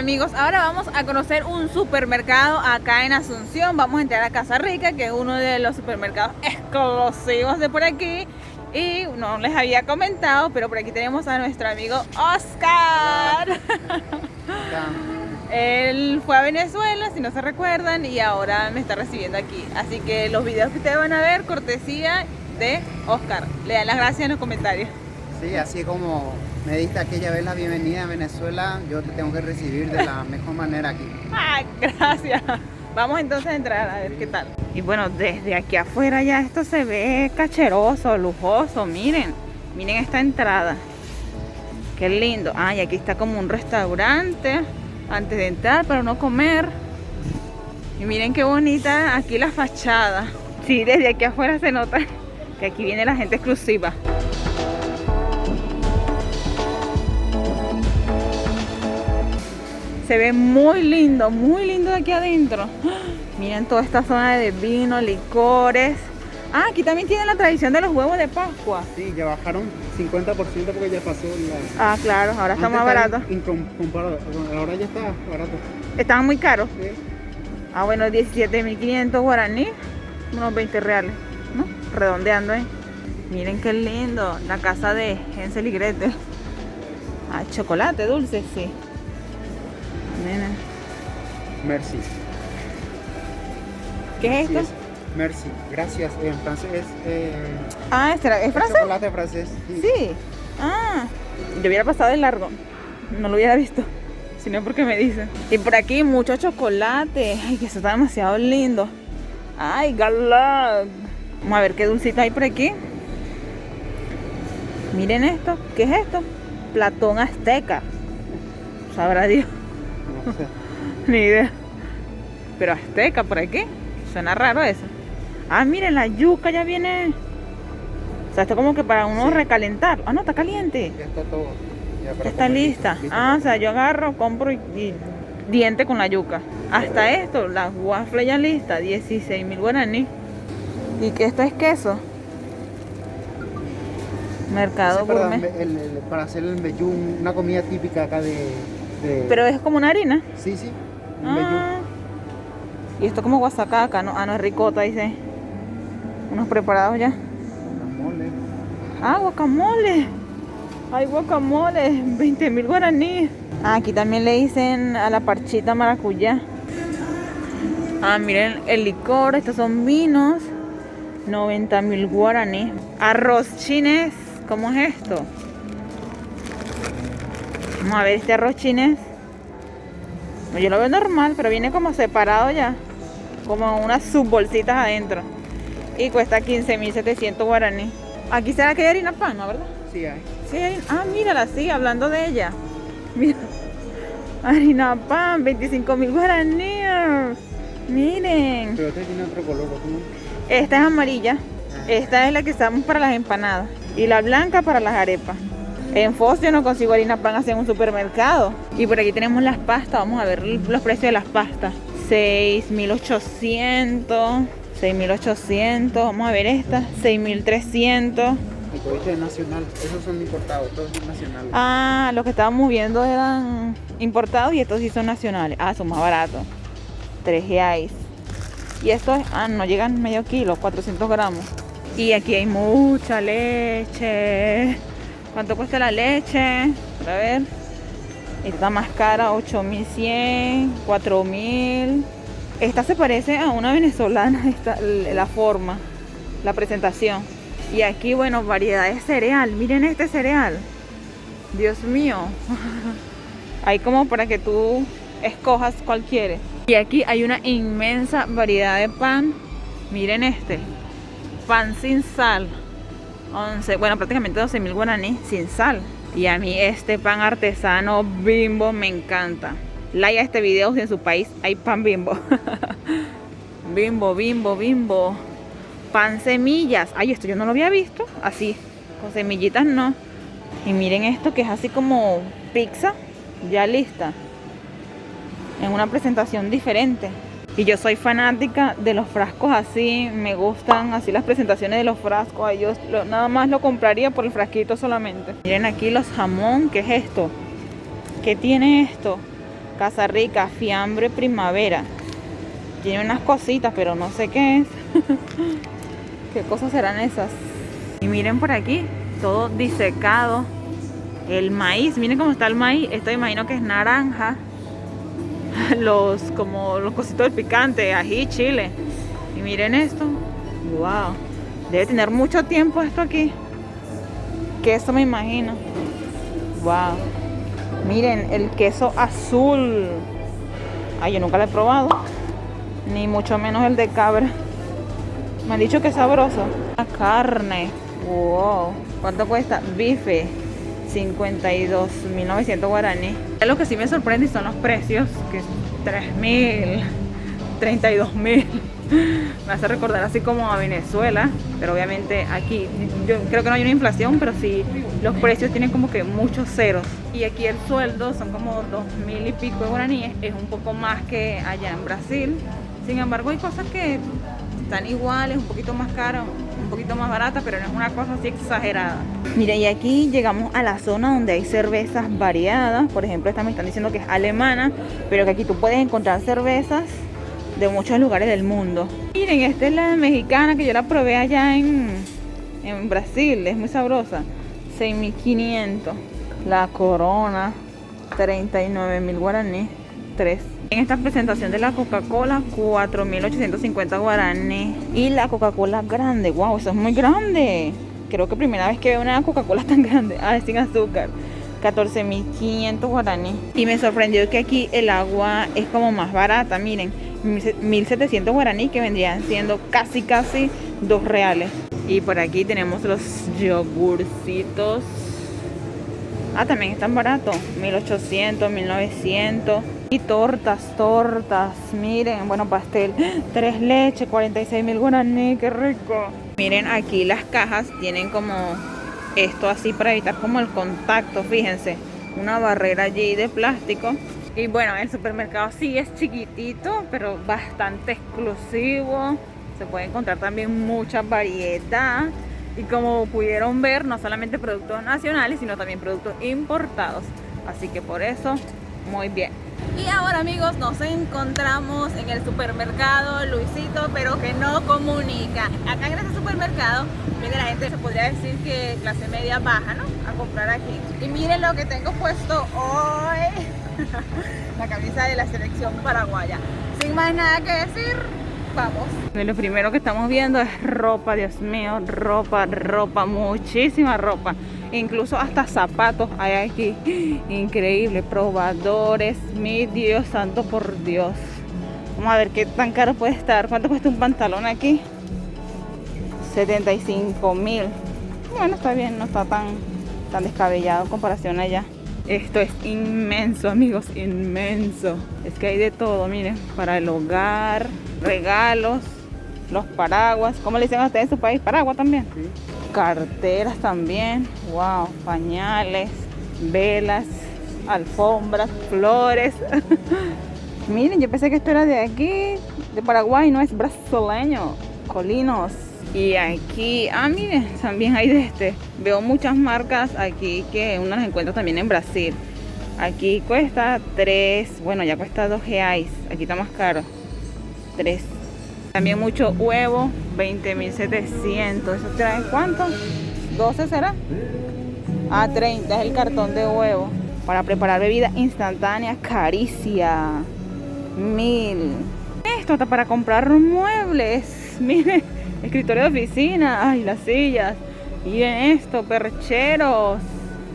amigos, ahora vamos a conocer un supermercado acá en Asunción. Vamos a entrar a Casa Rica, que es uno de los supermercados exclusivos de por aquí. Y no les había comentado, pero por aquí tenemos a nuestro amigo Oscar. Él fue a Venezuela, si no se recuerdan, y ahora me está recibiendo aquí. Así que los videos que ustedes van a ver, cortesía de Oscar. Le dan las gracias en los comentarios. Sí, así como me diste aquella vez la bienvenida a Venezuela, yo te tengo que recibir de la mejor manera aquí. ¡Ay, gracias! Vamos entonces a entrar a ver qué tal. Y bueno, desde aquí afuera ya esto se ve cacheroso, lujoso. Miren, miren esta entrada. Qué lindo. Ah, y aquí está como un restaurante antes de entrar para uno comer. Y miren qué bonita aquí la fachada. Sí, desde aquí afuera se nota que aquí viene la gente exclusiva. Se ve muy lindo de aquí adentro. Miren toda esta zona de vino, licores. Ah, aquí también tienen la tradición de los huevos de Pascua. Sí, ya bajaron 50% porque ya pasó la... Ah, claro, ahora está más barato. Comparado, ahora ya está barato. Estaban muy caros. Sí. Ah, bueno, 17.500 guaraní, unos 20 reales, ¿no? Redondeando, ¿eh? Miren qué lindo, la casa de Hansel y Gretel. Ah, chocolate dulce, sí. Miren. Merci. ¿Qué es esto? Merci, gracias. En francés ¿es francés? Chocolate francés. Sí. Sí. Ah, yo hubiera pasado de largo, no lo hubiera visto, sino porque me dicen. Y por aquí mucho chocolate. Ay, que eso está demasiado lindo. Ay, galán. Vamos a ver qué dulcito hay por aquí. Miren esto. ¿Qué es esto? Platón azteca. Sabrá Dios. No sé. Ni idea. Pero azteca por aquí. Suena raro eso. Ah, miren, la yuca ya viene. O sea, esto como que para uno recalentar. Ah, no, está caliente. Ya está todo. Ya está lista. Ah, o sea, yo agarro, compro y diente con la yuca. Hasta esto, las waffles ya listas, 16.000 guaraní. ¿Y que esto es queso? Mercado gourmet. Para hacer el mbejú, una comida típica acá de... Pero es como una harina. Sí, sí, un mbejú. Y esto como guasacaca, ¿no? Ah, no, es ricota, dice. Unos preparados ya. Guacamole. Ah, guacamole. Hay guacamole, 20.000 guaraní. Ah, aquí también le dicen a la parchita maracuyá. Ah, miren el licor, estos son vinos. 90.000 guaraní. Arroz chinés, ¿cómo es esto? Vamos a ver este arroz chinés. Yo lo veo normal, pero viene como separado ya. Como unas subbolsitas adentro. Y cuesta 15.700 guaraní. Aquí será que hay harina pan, ¿no? ¿Verdad? Sí hay. Sí, ah, mírala, sí, hablando de ella. Mira. Harina pan, 25.000 guaraní. Miren. Pero este tiene otro color, ¿no? Esta es amarilla. Esta es la que usamos para las empanadas. Y la blanca para las arepas. En Foz yo no consigo harina pan así en un supermercado. Y por aquí tenemos las pastas. Vamos a ver los precios de las pastas. 6.800. 6.800. Vamos a ver estas. 6.300. Y todo esto es nacional. Esos son importados, todos son nacionales. Ah, los que estábamos viendo eran importados y estos sí son nacionales. Ah, son más baratos. 3 reais. Y estos, no llegan medio kilo, 400 gramos. Y aquí hay mucha leche. ¿Cuánto cuesta la leche? A ver. Esta más cara, 8.100, 4.000. Esta se parece a una venezolana, la forma, la presentación. Y aquí, bueno, variedad de cereal. Miren este cereal. Dios mío. Hay como para que tú escojas cuál quieres. Y aquí hay una inmensa variedad de pan. Miren este. Pan sin sal. 11, bueno, prácticamente 12.000 guaraní sin sal. Y a mí este pan artesano Bimbo me encanta. Like a este video si en su país hay pan Bimbo. Bimbo, Bimbo, Bimbo. Pan semillas. Ay, esto yo no lo había visto. Así, con semillitas no. Y miren esto que es así como pizza ya lista. En una presentación diferente. Y yo soy fanática de los frascos así. Me gustan así las presentaciones de los frascos. Ay, yo nada más lo compraría por el frasquito solamente. Miren aquí los jamón. ¿Qué es esto? ¿Qué tiene esto? Casa Rica, fiambre primavera. Tiene unas cositas, pero no sé qué es. ¿Qué cosas serán esas? Y miren por aquí, todo disecado. El maíz, miren cómo está el maíz. Esto imagino que es naranja. Como los cositos del picante, ají, chile. Y miren esto. Wow. Debe tener mucho tiempo esto aquí. Queso me imagino. Wow. Miren, el queso azul. Ay, yo nunca lo he probado. Ni mucho menos el de cabra. Me han dicho que es sabroso. La carne. Wow. ¿Cuánto cuesta? Bife. 52.900 guaraní. Lo que sí me sorprende son los precios. Que 3.000. 32.000. Me hace recordar así como a Venezuela. Pero obviamente aquí yo creo que no hay una inflación, pero sí los precios tienen como que muchos ceros. Y aquí el sueldo son como 2.000 y pico de guaraníes. Es un poco más que allá en Brasil. Sin embargo, hay cosas que están iguales, un poquito más caras, un poquito más baratas, pero no es una cosa así exagerada. Mira, y aquí llegamos a la zona donde hay cervezas variadas. Por ejemplo, esta me están diciendo que es alemana, pero que aquí tú puedes encontrar cervezas de muchos lugares del mundo. Miren, esta es la mexicana que yo la probé allá en Brasil, es muy sabrosa. 6.500. La Corona, 39.000 guaraní, 3. En esta presentación de la Coca-Cola, 4.850 guaraní. Y la Coca-Cola grande, wow, eso es muy grande. Creo que primera vez que veo una Coca-Cola tan grande. Ah, es sin azúcar. 14.500 guaraní. Y me sorprendió que aquí el agua es como más barata, miren. 1.700 guaraní, que vendrían siendo casi 2 reales. Y por aquí tenemos los yogurcitos. Ah, también están baratos. 1.800, 1.900. Y tortas. Miren, bueno, pastel. 3 leches, 46.000 guaraní, qué rico. Miren, aquí las cajas tienen como esto así para evitar como el contacto, fíjense. Una barrera allí de plástico. Y bueno, el supermercado sí es chiquitito, pero bastante exclusivo. Se puede encontrar también mucha variedad. Y como pudieron ver, no solamente productos nacionales, sino también productos importados. Así que por eso, muy bien. Y ahora, amigos, nos encontramos en el supermercado Luisito, pero que no comunica. Acá en este supermercado viene la gente, se podría decir que clase media baja, ¿no? A comprar aquí. Y miren lo que tengo puesto hoy. La camisa de la selección paraguaya. Sin más nada que decir, vamos. Lo primero que estamos viendo es ropa, Dios mío, ropa, muchísima ropa. Incluso hasta zapatos hay aquí. Increíble, probadores, mi Dios santo, por Dios. Vamos a ver qué tan caro puede estar. ¿Cuánto cuesta un pantalón aquí? 75.000. Bueno, está bien, no está tan descabellado en comparación allá. Esto es inmenso, amigos, inmenso. Es que hay de todo, miren, para el hogar, regalos, los paraguas. ¿Cómo le dicen a ustedes en su país? Paraguas también. Sí. Carteras también, wow, pañales, velas, alfombras, flores. Miren, yo pensé que esto era de aquí, de Paraguay, no es brasileño. Colinos. Y aquí, miren, también hay de veo muchas marcas aquí que uno las encuentra también en Brasil. Aquí cuesta 3, bueno, ya cuesta 2 reais. Aquí está más caro, 3. También mucho huevo, 20.700. ¿Eso trae cuánto? ¿12 será? 30 es el cartón de huevo. Para preparar bebida instantánea, Caricia, 1.000. Esto está para comprar muebles. Miren, escritorio de oficina. Ay, las sillas. Miren esto, percheros,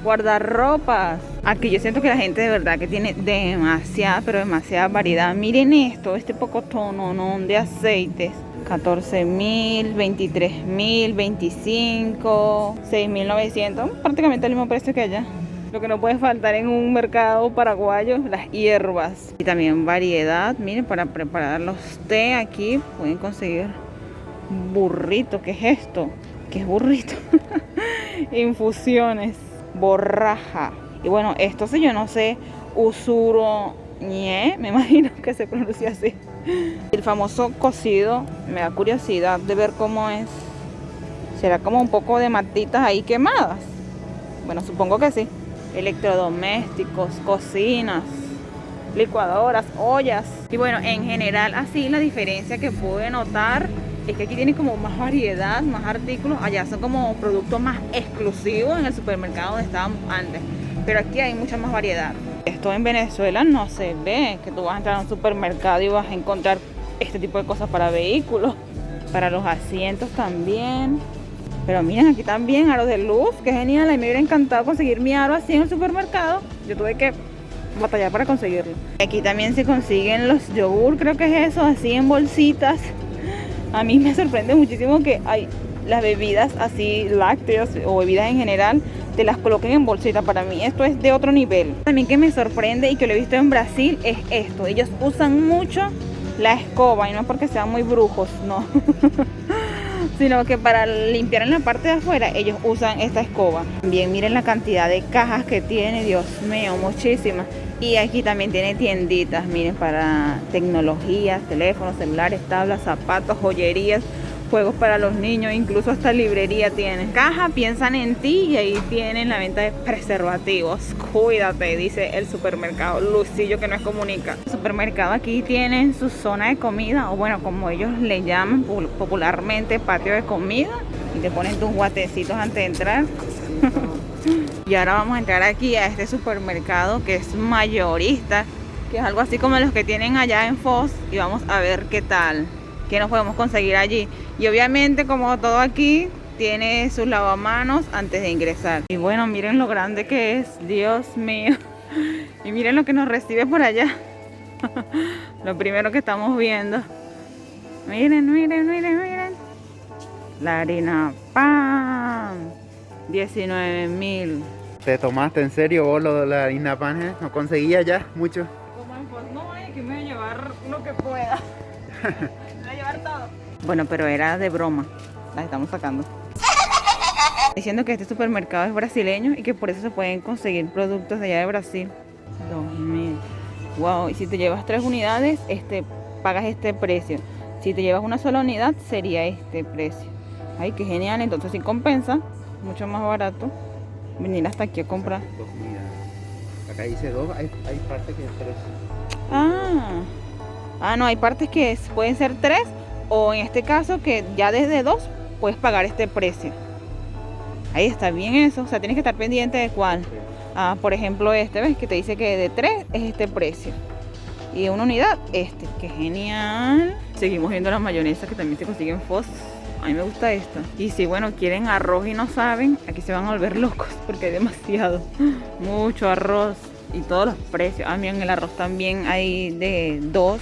guardarropas. Aquí yo siento que la gente de verdad que tiene demasiada, pero demasiada variedad. Miren esto, este pocotón de aceites. 14.000, 23.000, 25, 6.900. Prácticamente el mismo precio que allá. Lo que no puede faltar en un mercado paraguayo, las hierbas. Y también variedad. Miren, para preparar los té aquí pueden conseguir burrito. ¿Qué es esto? ¿Qué es burrito? Infusiones, borraja. Y bueno, esto sí, yo no sé, usuroñé, me imagino que se pronuncia así. El famoso cocido, me da curiosidad de ver cómo es. ¿Será como un poco de matitas ahí quemadas? Bueno, supongo que sí. Electrodomésticos, cocinas. licuadoras, ollas. Y bueno, en general así la diferencia que pude notar es que aquí tienen como más variedad, más artículos. Allá son como productos más exclusivos en el supermercado donde estábamos antes. Pero aquí hay mucha más variedad. Esto en Venezuela no se ve, que tú vas a entrar a un supermercado y vas a encontrar este tipo de cosas para vehículos, para los asientos también. Pero miren, aquí también aros de luz, qué genial. A mí me hubiera encantado conseguir mi aro así en el supermercado. Yo tuve que batallar para conseguirlo. Aquí también se consiguen los yogur, creo que es eso, así en bolsitas. A mí me sorprende muchísimo que hay las bebidas así lácteas o bebidas en general te las coloquen en bolsita. Para mí esto es de otro nivel. También que me sorprende y que lo he visto en Brasil es esto. Ellos usan mucho la escoba y no es porque sean muy brujos, no. Sino que para limpiar en la parte de afuera ellos usan esta escoba. También miren la cantidad de cajas que tiene, Dios mío, muchísimas. Y aquí también tiene tienditas, miren, para tecnologías, teléfonos, celulares, tablas, zapatos, joyerías, juegos para los niños, incluso hasta librería tienen. Caja, piensan en ti y ahí tienen la venta de preservativos. Cuídate, dice el supermercado Lucillo, que no es comunica. El supermercado aquí tienen su zona de comida, o bueno, como ellos le llaman popularmente, patio de comida. Y te ponen tus guatecitos antes de entrar. Y ahora vamos a entrar aquí a este supermercado que es mayorista, que es algo así como los que tienen allá en Foz. Y vamos a ver qué tal, qué nos podemos conseguir allí. Y obviamente, como todo aquí, tiene sus lavamanos antes de ingresar. Y bueno, miren lo grande que es, Dios mío. Y miren lo que nos recibe por allá. Lo primero que estamos viendo. Miren, miren, miren, miren. La harina pan. 19.000. ¿Te tomaste en serio vos lo de la harina pan? ¿No conseguía ya mucho? Como en Foz, no, que me voy a llevar lo que pueda. Me voy a llevar todo. Bueno, pero era de broma. Las estamos sacando. Diciendo que este supermercado es brasileño y que por eso se pueden conseguir productos de allá de Brasil. 2.000. Wow, y si te llevas 3 unidades, pagas este precio. Si te llevas una sola unidad, sería este precio. Ay, qué genial, entonces sí compensa. Mucho más barato venir hasta aquí a comprar. 2 unidades. Acá dice 2, hay partes que es 3. No, hay partes que pueden ser 3, o en este caso que ya desde 2 puedes pagar este precio. Ahí está bien eso, o sea, tienes que estar pendiente de cuál. Por ejemplo ves que te dice que de 3 es este precio. Y de una unidad, qué genial. Seguimos viendo la mayonesa que también se consigue en Foz. A mí me gusta esta. Y si, bueno, quieren arroz y no saben, aquí se van a volver locos porque hay demasiado. Mucho arroz y todos los precios. Miren, el arroz también hay de 2,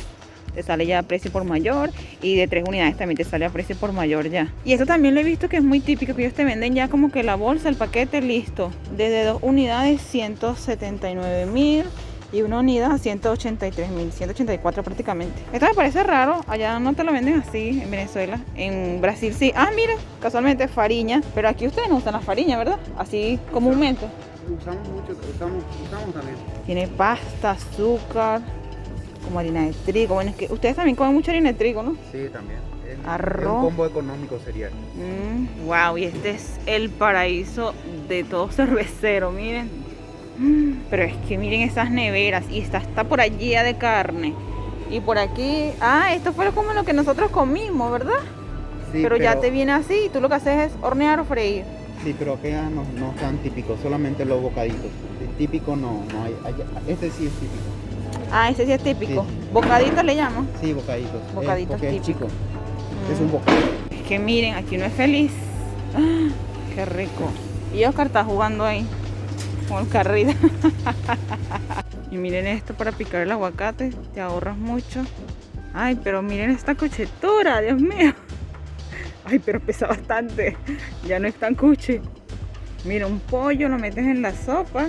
te sale ya a precio por mayor. Y de 3 unidades también te sale a precio por mayor ya. Y esto también lo he visto que es muy típico, que ellos te venden ya como que la bolsa, el paquete listo. Desde 2 unidades, 179.000. Y una unidad, 183.000, 184 prácticamente. Esto me parece raro, allá no te lo venden así en Venezuela. En Brasil sí. Mira, casualmente fariña. Pero aquí ustedes no usan la fariña, ¿verdad? Así comúnmente. Usamos mucho, usamos también. Tiene pasta, azúcar, como harina de trigo. Bueno, es que ustedes también comen mucha harina de trigo, ¿no? Sí, también. Arroz. Es un combo económico sería. Wow, y este es el paraíso de todo cervecero, miren. Pero es que miren esas neveras. Y está por allí de carne. Y por aquí, esto fue como lo que nosotros comimos, ¿verdad? Sí, pero ya te viene así y tú lo que haces es hornear o freír. Sí, pero acá no están típicos, solamente los bocaditos. El típico no hay. Este sí es típico. Ese sí es típico. Sí. ¿Bocaditos le llaman? Sí, bocaditos. Bocaditos porque es típicos. chico. Es un bocadito. Es que miren, aquí uno es feliz. Qué rico. Y Oscar está jugando ahí con el carrito. Y miren esto para picar el aguacate, te ahorras mucho. Pero miren esta cochetura, Dios mío. Pero pesa bastante. Ya no es tan cuchi. Mira, un pollo lo metes en la sopa.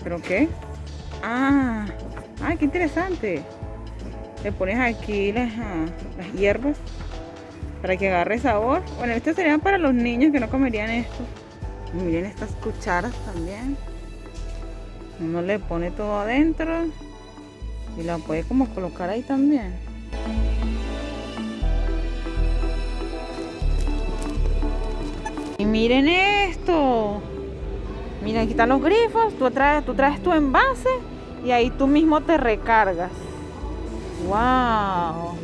¿Pero qué? Qué interesante. Le pones aquí las hierbas para que agarre sabor. Bueno, esto sería para los niños que no comerían esto. Y miren estas cucharas también. Uno le pone todo adentro y la puede como colocar ahí también. Y miren esto. Miren, aquí están los grifos. Tú traes tu envase Y ahí tú mismo te recargas. ¡Wow!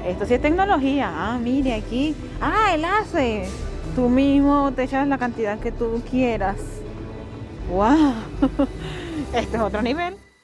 Esto sí es tecnología. Ah, mire aquí. Ah, el ACE. Tú mismo te echas la cantidad que tú quieras. ¡Wow! Esto es otro nivel.